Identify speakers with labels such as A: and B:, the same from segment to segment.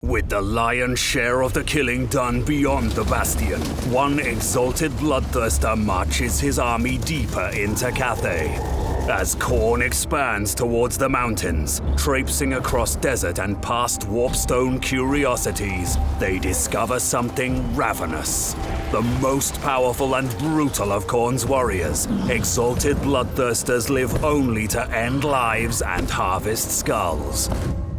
A: With the lion's share of the killing done beyond the bastion, one exalted bloodthirster marches his army deeper into Cathay. As Khorne expands towards the mountains, traipsing across desert and past warpstone curiosities, they discover something ravenous. The most powerful and brutal of Khorne's warriors, exalted bloodthirsters live only to end lives and harvest skulls.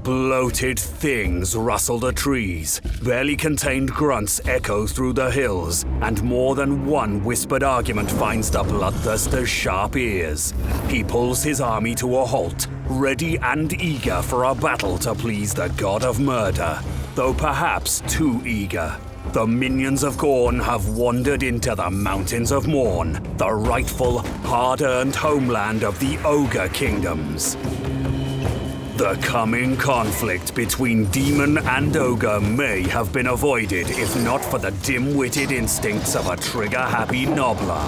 A: Bloated things rustle the trees, barely contained grunts echo through the hills, and more than one whispered argument finds the bloodthirster's sharp ears. He pulls his army to a halt, ready and eager for a battle to please the god of murder, though perhaps too eager. The minions of Khorne have wandered into the Mountains of Mourn, the rightful, hard-earned homeland of the Ogre Kingdoms. The coming conflict between demon and ogre may have been avoided if not for the dim-witted instincts of a trigger-happy nobbler.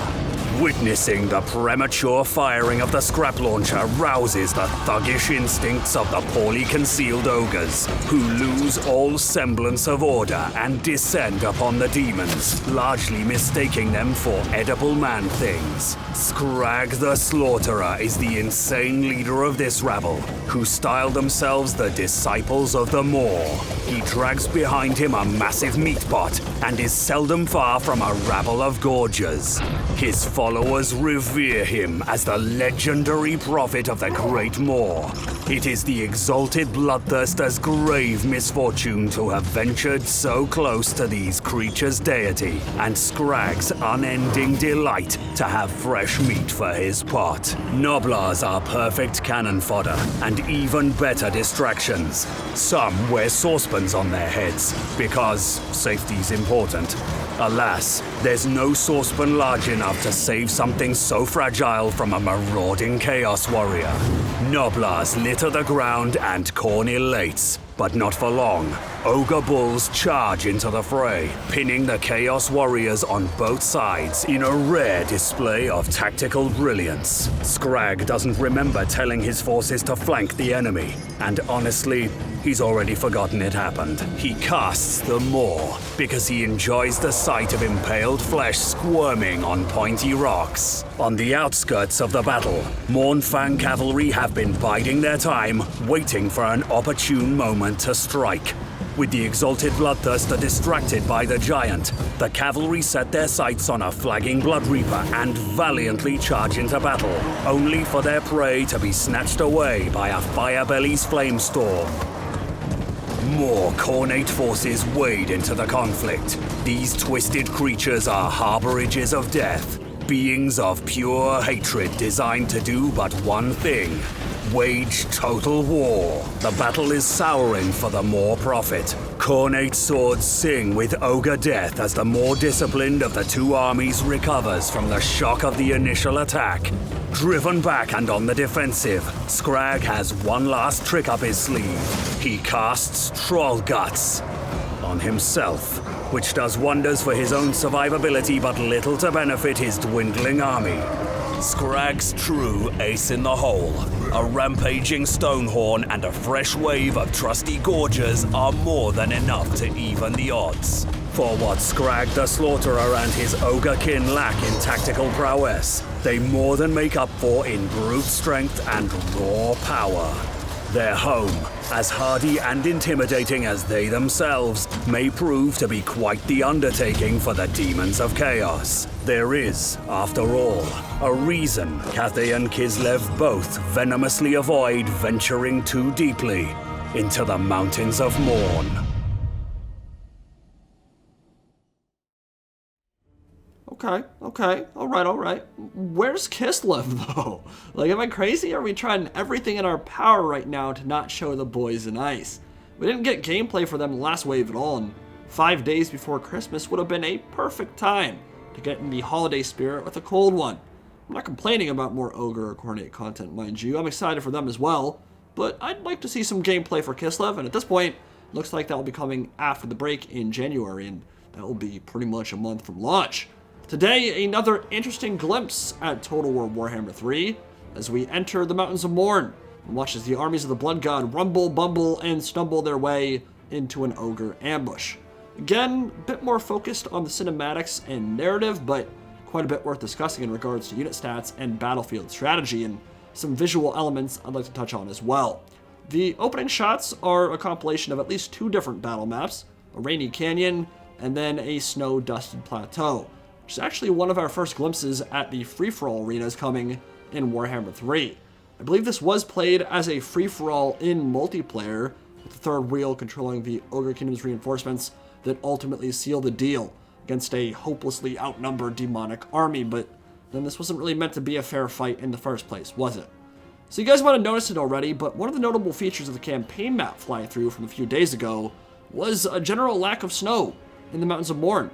A: Witnessing the premature firing of the scrap launcher rouses the thuggish instincts of the poorly concealed ogres, who lose all semblance of order and descend upon the demons, largely mistaking them for edible man-things. Scrag the Slaughterer is the insane leader of this rabble, who style themselves the Disciples of the Maw. He drags behind him a massive meat-pot and is seldom far from a rabble of gorgers. His followers revere him as the legendary prophet of the Great Maw. It is the exalted bloodthirster's grave misfortune to have ventured so close to these creatures' deity, and Scrag's unending delight to have fresh meat for his pot. Nobblers are perfect cannon fodder, and even better distractions. Some wear saucepans on their heads, because safety's important. Alas, there's no saucepan large enough to save something so fragile from a marauding Chaos Warrior. Nobblers litter the ground and Khorne elates, but not for long. Ogre Bulls charge into the fray, pinning the Chaos Warriors on both sides in a rare display of tactical brilliance. Scrag doesn't remember telling his forces to flank the enemy, and honestly, he's already forgotten it happened. He casts the Maw because he enjoys the sight of impaled flesh squirming on pointy rocks. On the outskirts of the battle, Mournfang cavalry have been biding their time, waiting for an opportune moment to strike. With the exalted bloodthirster distracted by the giant, the cavalry set their sights on a flagging Blood Reaper and valiantly charge into battle, only for their prey to be snatched away by a Firebelly's flamestorm. More Khornate forces wade into the conflict. These twisted creatures are harborages of death, beings of pure hatred designed to do but one thing: wage total war. The battle is souring for the Maw prophet. Khornate swords sing with ogre death as the more disciplined of the two armies recovers from the shock of the initial attack. Driven back and on the defensive, Scrag has one last trick up his sleeve. He casts Troll Guts on himself, which does wonders for his own survivability but little to benefit his dwindling army. Scrag's true ace in the hole. A rampaging Stonehorn and a fresh wave of trusty Gorgers are more than enough to even the odds. For what Scrag the Slaughterer and his ogre kin lack in tactical prowess, they more than make up for in brute strength and raw power. Their home, as hardy and intimidating as they themselves, may prove to be quite the undertaking for the demons of chaos. There is, after all, a reason Cathay and Kislev both venomously avoid venturing too deeply into the Mountains of Mourn.
B: Okay, alright. Where's Kislev, though? Like, am I crazy? Are we trying everything in our power right now to not show the boys in ice? We didn't get gameplay for them last wave at all, and 5 days before Christmas would have been a perfect time to get in the holiday spirit with a cold one. I'm not complaining about more Ogre or Khornate content, mind you. I'm excited for them as well, but I'd like to see some gameplay for Kislev, and at this point, looks like that will be coming after the break in January, and that will be pretty much a month from launch. Today, another interesting glimpse at Total War Warhammer 3 as we enter the Mountains of Mourn and watch as the armies of the Blood God rumble, bumble, and stumble their way into an ogre ambush. Again, a bit more focused on the cinematics and narrative, but quite a bit worth discussing in regards to unit stats and battlefield strategy, and some visual elements I'd like to touch on as well. The opening shots are a compilation of at least 2 different battle maps, a rainy canyon, and then a snow-dusted plateau, which is actually one of our first glimpses at the free-for-all arenas coming in Warhammer 3. I believe this was played as a free-for-all in multiplayer, with the third wheel controlling the Ogre Kingdoms reinforcements that ultimately sealed the deal against a hopelessly outnumbered demonic army, but then this wasn't really meant to be a fair fight in the first place, was it? So you guys might have noticed it already, but one of the notable features of the campaign map fly-through from a few days ago was a general lack of snow in the Mountains of Mourn.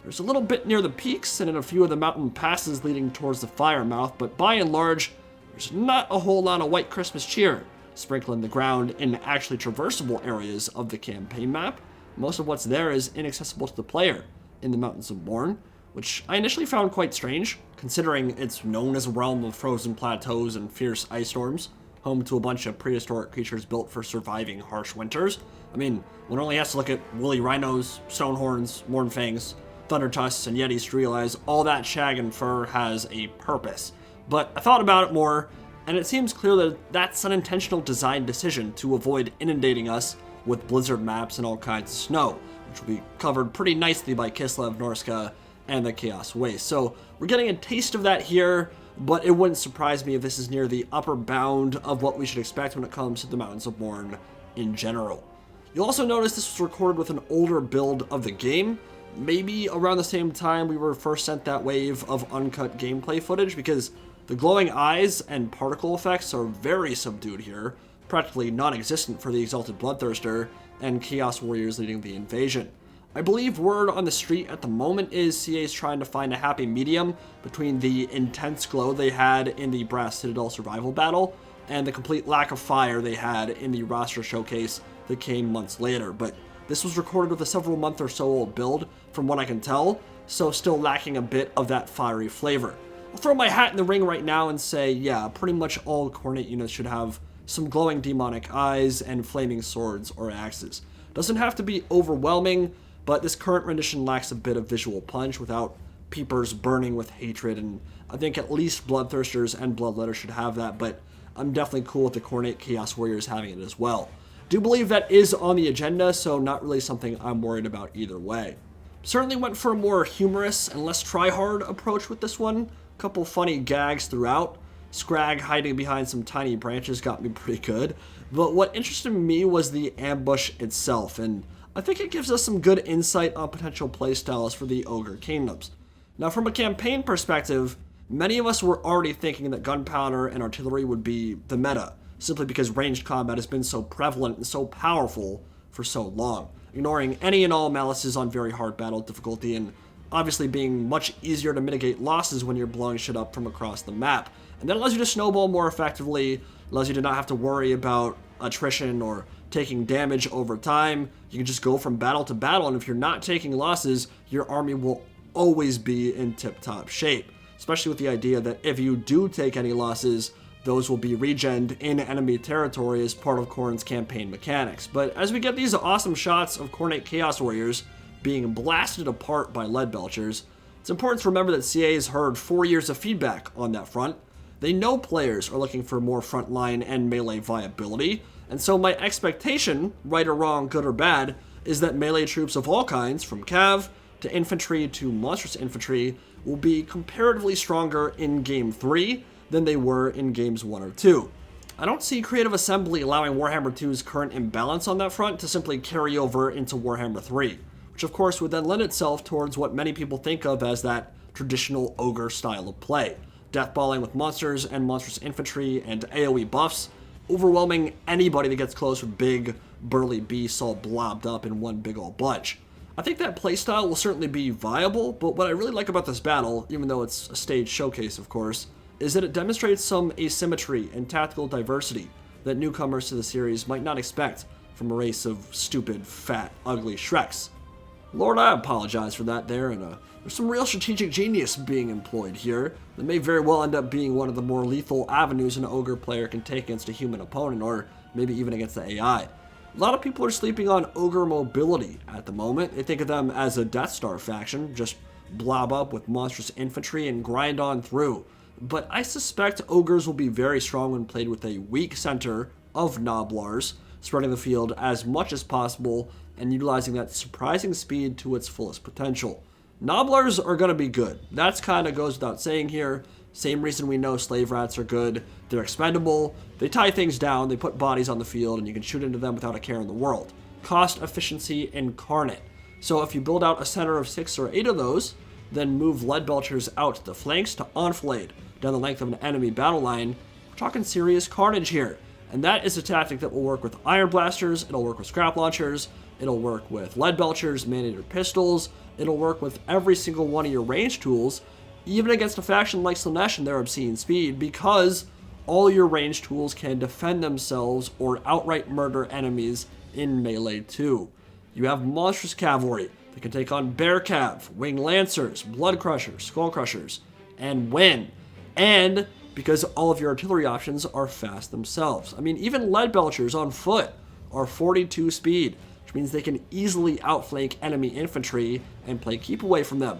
B: There's a little bit near the peaks and in a few of the mountain passes leading towards the fire mouth, but by and large, there's not a whole lot of white Christmas cheer sprinkling the ground in actually traversable areas of the campaign map. Most of what's there is inaccessible to the player in the Mountains of Mourn, which I initially found quite strange, considering it's known as a realm of frozen plateaus and fierce ice storms, home to a bunch of prehistoric creatures built for surviving harsh winters. I mean, one only has to look at woolly rhinos, stonehorns, mournfangs, thunder tusks, and yetis to realize all that shag and fur has a purpose. But I thought about it more, and it seems clear that that's an intentional design decision to avoid inundating us with blizzard maps and all kinds of snow, which will be covered pretty nicely by Kislev, Norska, and the Chaos Waste. So we're getting a taste of that here, but it wouldn't surprise me if this is near the upper bound of what we should expect when it comes to the Mountains of Mourn in general. You'll also notice this was recorded with an older build of the game, maybe around the same time we were first sent that wave of uncut gameplay footage, because the glowing eyes and particle effects are very subdued here, practically non-existent for the Exalted Bloodthirster and Chaos Warriors leading the invasion. I believe word on the street at the moment is CA's trying to find a happy medium between the intense glow they had in the Brass Citadel survival battle and the complete lack of fire they had in the roster showcase that came months later. But this was recorded with a several month or so old build, from what I can tell, so still lacking a bit of that fiery flavor. I'll throw my hat in the ring right now and say, yeah, pretty much all Khorne units should have some glowing demonic eyes and flaming swords or axes. Doesn't have to be overwhelming, but this current rendition lacks a bit of visual punch without peepers burning with hatred, and I think at least Bloodthirsters and Bloodletters should have that, but I'm definitely cool with the Khorne Chaos Warriors having it as well. Do believe that is on the agenda, so not really something I'm worried about either way. Certainly went for a more humorous and less try-hard approach with this one. A couple funny gags throughout. Scrag hiding behind some tiny branches got me pretty good, but what interested me was the ambush itself, and I think it gives us some good insight on potential playstyles for the Ogre Kingdoms. Now, from a campaign perspective, many of us were already thinking that gunpowder and artillery would be the meta, simply because ranged combat has been so prevalent and so powerful for so long, ignoring any and all malices on very hard battle difficulty, and obviously being much easier to mitigate losses when you're blowing shit up from across the map. And that allows you to snowball more effectively, allows you to not have to worry about attrition or taking damage over time. You can just go from battle to battle, and if you're not taking losses, your army will always be in tip-top shape, especially with the idea that if you do take any losses, those will be regened in enemy territory as part of Khorne's campaign mechanics. But as we get these awesome shots of Khorne Chaos Warriors being blasted apart by lead belchers, it's important to remember that CA has heard 4 years of feedback on that front. They know players are looking for more frontline and melee viability, and so my expectation, right or wrong, good or bad, is that melee troops of all kinds, from cav to infantry to monstrous infantry, will be comparatively stronger in Game 3 than they were in Games 1 or 2. I don't see Creative Assembly allowing Warhammer 2's current imbalance on that front to simply carry over into Warhammer 3, which of course would then lend itself towards what many people think of as that traditional ogre style of play. Deathballing with monsters and monstrous infantry and AoE buffs, overwhelming anybody that gets close with big, burly beasts all blobbed up in one big old bunch. I think that playstyle will certainly be viable, but what I really like about this battle, even though it's a stage showcase of course, is that it demonstrates some asymmetry and tactical diversity that newcomers to the series might not expect from a race of stupid, fat, ugly Shreks. Lord, I apologize for that there, and there's some real strategic genius being employed here that may very well end up being one of the more lethal avenues an ogre player can take against a human opponent, or maybe even against the AI. A lot of people are sleeping on Ogre mobility at the moment. They think of them as a Death Star faction, just blob up with monstrous infantry and grind on through. But I suspect Ogres will be very strong when played with a weak center of Noblars, spreading the field as much as possible and utilizing that surprising speed to its fullest potential. Noblars are going to be good. That's kind of goes without saying here. Same reason we know Slave Rats are good. They're expendable, they tie things down, they put bodies on the field, and you can shoot into them without a care in the world. Cost efficiency incarnate. So if you build out a center of 6 or 8 of those, then move Lead Belchers out to the flanks to enfilade down the length of an enemy battle line, we're talking serious carnage here. And that is a tactic that will work with Iron Blasters, it'll work with Scrap Launchers, it'll work with Lead Belchers, Mandator Pistols, it'll work with every single one of your range tools, even against a faction like Slaanesh and their obscene speed, because all your range tools can defend themselves or outright murder enemies in melee too. You have monstrous cavalry that can take on Bear Cav, Winged Lancers, Blood Crushers, Skull Crushers, and win. And because all of your artillery options are fast themselves. I mean, even Lead Belchers on foot are 42 speed, which means they can easily outflank enemy infantry and play keep away from them.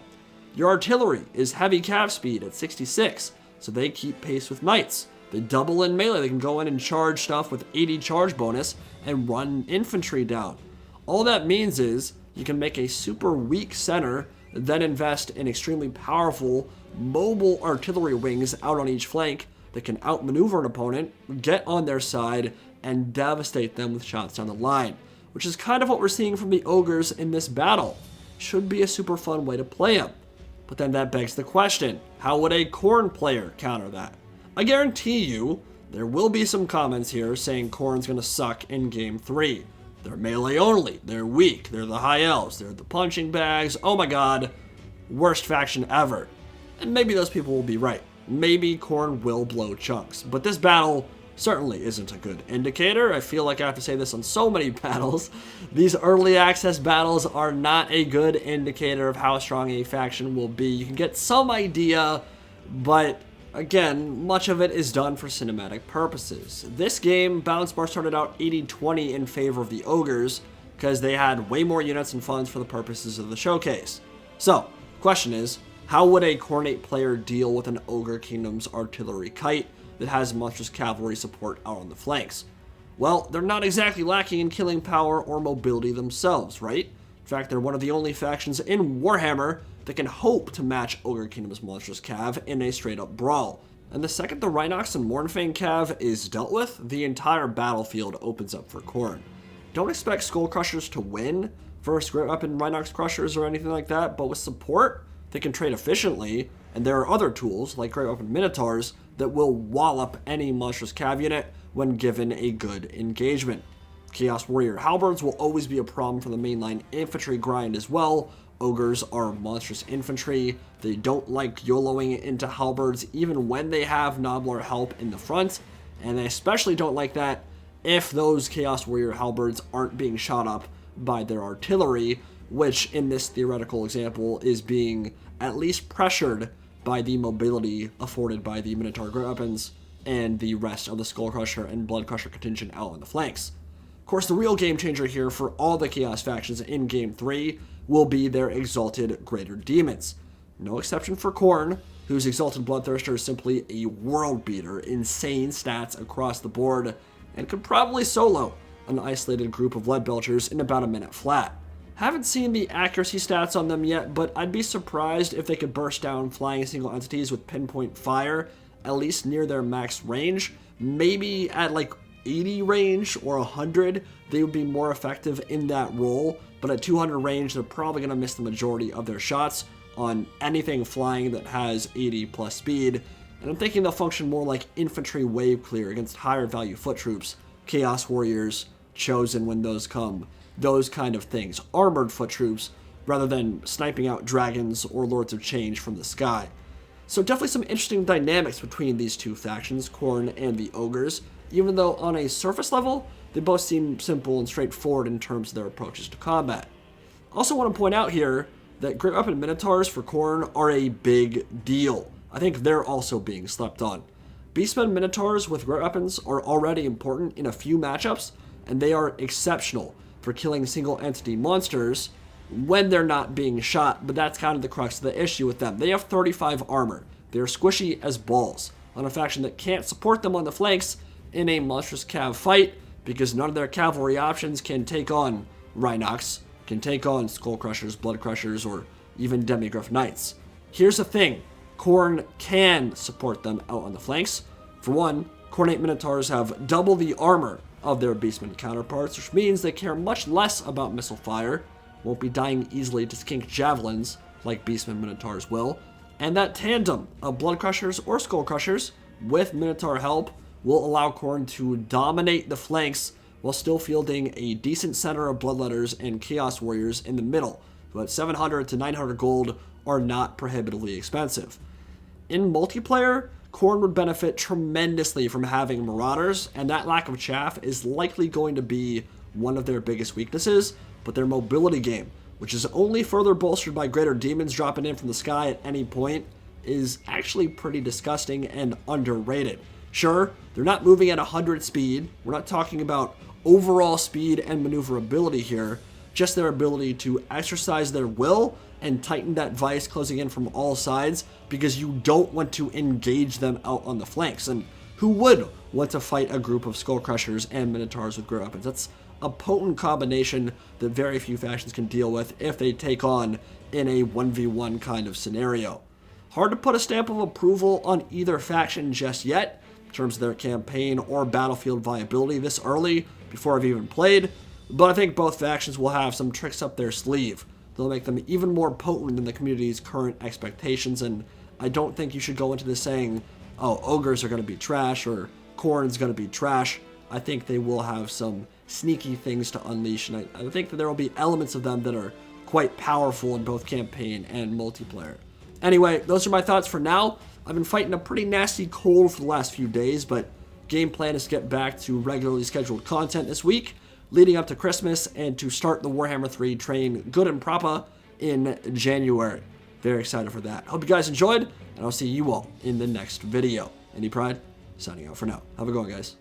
B: Your artillery is heavy cav speed at 66, so they keep pace with knights. They double in melee, they can go in and charge stuff with 80 charge bonus and run infantry down. All that means is you can make a super weak center, then invest in extremely powerful mobile artillery wings out on each flank that can outmaneuver an opponent, get on their side, and devastate them with shots down the line, which is kind of what we're seeing from the Ogres in this battle. Should be a super fun way to play them. But then that begs the question, how would a Khorne player counter that? I guarantee you, there will be some comments here saying Khorne's gonna suck in Game 3. They're melee only, they're weak, they're the High Elves, they're the punching bags, oh my god, worst faction ever. And maybe those people will be right. Maybe Khorne will blow chunks. But this battle certainly isn't a good indicator. I feel like I have to say this on so many battles. These early access battles are not a good indicator of how strong a faction will be. You can get some idea, but again, much of it is done for cinematic purposes. This game, Balance Bar started out 80-20 in favor of the Ogres because they had way more units and funds for the purposes of the showcase. So, question is, how would a Khornate player deal with an Ogre Kingdoms artillery kite that has monstrous cavalry support out on the flanks? Well, they're not exactly lacking in killing power or mobility themselves, right? In fact, they're one of the only factions in Warhammer that can hope to match Ogre Kingdom's monstrous cav in a straight-up brawl. And the second the Rhinox and Mournfang cav is dealt with, the entire battlefield opens up for Khorne. Don't expect Skull Crushers to win versus Great Weapon Rhinox Crushers or anything like that, but with support, they can trade efficiently, and there are other tools, like Great Weapon Minotaurs, that will wallop any monstrous cav unit when given a good engagement. Chaos Warrior Halberds will always be a problem for the mainline infantry grind as well. Ogres are monstrous infantry. They don't like YOLOing into halberds even when they have Noblar help in the front, and they especially don't like that if those Chaos Warrior Halberds aren't being shot up by their artillery, which in this theoretical example is being at least pressured by the mobility afforded by the Minotaur Great Weapons and the rest of the Skull Crusher and Blood Crusher contingent out on the flanks. Of course, the real game changer here for all the Chaos factions in Game 3 will be their Exalted Greater Demons. No exception for Khorne, whose Exalted Bloodthirster is simply a world beater, insane stats across the board, and could probably solo an isolated group of Lead Belchers in about a minute flat. Haven't seen the accuracy stats on them yet, but I'd be surprised if they could burst down flying single entities with pinpoint fire, at least near their max range. Maybe at like 80 range or 100, they would be more effective in that role, but at 200 range, they're probably going to miss the majority of their shots on anything flying that has 80 plus speed, and I'm thinking they'll function more like infantry wave clear against higher value foot troops, Chaos Warriors, Chosen when those come, those kind of things, armored foot troops, rather than sniping out dragons or Lords of Change from the sky. So definitely some interesting dynamics between these two factions, Khorne and the Ogres, even though on a surface level, they both seem simple and straightforward in terms of their approaches to combat. Also want to point out here that Great Weapon Minotaurs for Khorne are a big deal. I think they're also being slept on. Beastmen Minotaurs with Great Weapons are already important in a few matchups, and they are exceptional for killing single entity monsters when they're not being shot, but that's kind of the crux of the issue with them. They have 35 armor. They're squishy as balls on a faction that can't support them on the flanks in a monstrous cav fight because none of their cavalry options can take on Rhinox, can take on Skull Crushers, Blood Crushers, or even Demigryph Knights. Here's the thing. Khorne can support them out on the flanks. For one, Khornate Minotaurs have double the armor of their Beastmen counterparts, which means they care much less about missile fire, won't be dying easily to skink javelins like Beastmen Minotaurs will, and that tandem of Blood Crushers or Skull Crushers with Minotaur help will allow Khorne to dominate the flanks while still fielding a decent center of Bloodletters and Chaos Warriors in the middle, who at 700 to 900 gold are not prohibitively expensive. In multiplayer, Khorne would benefit tremendously from having Marauders, and that lack of chaff is likely going to be one of their biggest weaknesses, but their mobility game, which is only further bolstered by greater demons dropping in from the sky at any point, is actually pretty disgusting and underrated. Sure, they're not moving at 100 speed. We're not talking about overall speed and maneuverability here, just their ability to exercise their will and tighten that vice closing in from all sides because you don't want to engage them out on the flanks. And who would want to fight a group of Skull Crushers and Minotaurs with great weapons? That's a potent combination that very few factions can deal with if they take on in a 1v1 kind of scenario. Hard to put a stamp of approval on either faction just yet in terms of their campaign or battlefield viability this early before I've even played, but I think both factions will have some tricks up their sleeve. They'll make them even more potent than the community's current expectations, and I don't think you should go into this saying, oh, Ogres are going to be trash or Khorne's going to be trash. I think they will have some sneaky things to unleash, and I think that there will be elements of them that are quite powerful in both campaign and multiplayer. Anyway, those are my thoughts for now. I've been fighting a pretty nasty cold for the last few days, but game plan is to get back to regularly scheduled content this week, leading up to Christmas, and to start the Warhammer 3 train good and proper in January. Very excited for that. Hope you guys enjoyed, and I'll see you all in the next video. Indy Pride, signing out for now. Have a good one, guys.